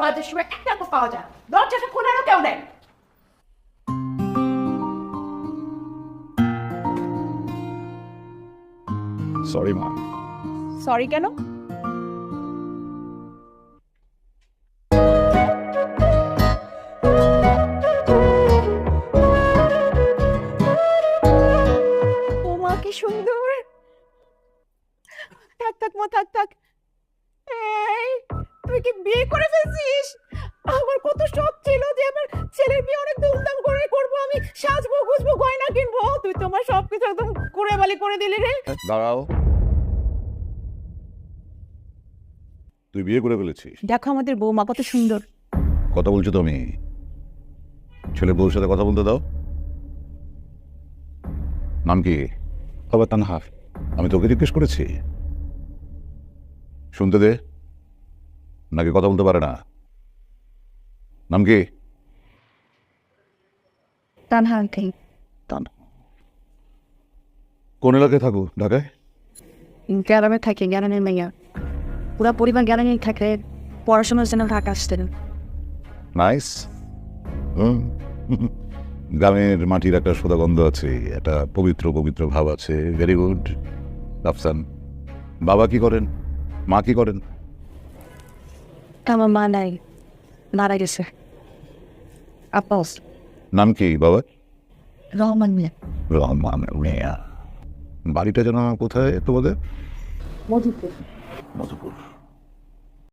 কাজের সময় একটা তো পাওয়া যায়, দরজাটা খোলারও কেউ নেই। সরি মা। সরি কেন? ওমা কি সুন্দর। থাক থাক মা, থাক থাক। এই তুই কি বিয়ে করে ফেলছিস? আমার কত শখ ছিল যে আমার ছেলের বিয়ে অনেক ধুমধাম করে করবো, আমি সাজবো গুজবো গয়না কিনবো, তুই তো আমার সবকিছু একদম কুড়ে বালি করে দিলি রে। দাঁড়াও, তুই বিয়ে করে ফেলেছিস? দেখো আমাদের বৌমা কত সুন্দর। কথা বলছো তুমি? ছেলে বউর সাথে কথা বলতে দাও। নাম কি? বাবা তানহার। আমি তোকে জিজ্ঞেস করেছি। শুনতে দে, নাকি কথা বলতে পারে না? নাম কি? তানহা আঙ্কেল। কোন এলাকায় থাকো ঢাকায়? গ্রামে থাকে, গ্রামের মেয়া। পুরা পরিবার গ্রামে থাকে, পড়াশোনার জন্য ঢাকা আসতেন। নাইস। গ্রামের মাটির একটা সোদা গন্ধ আছে, একটা পবিত্র পবিত্র ভাব আছে। Very good Rafsan. বাবা কি করেন, মা কি করেন? আমার মা নাই, মারা গেছে। আপস নাম কি বাবা? রহমান মিয়া। রহমান মিয়া। বাড়িটা যেন কোথায় তোমাদের? মধুপুর। মধুপুর।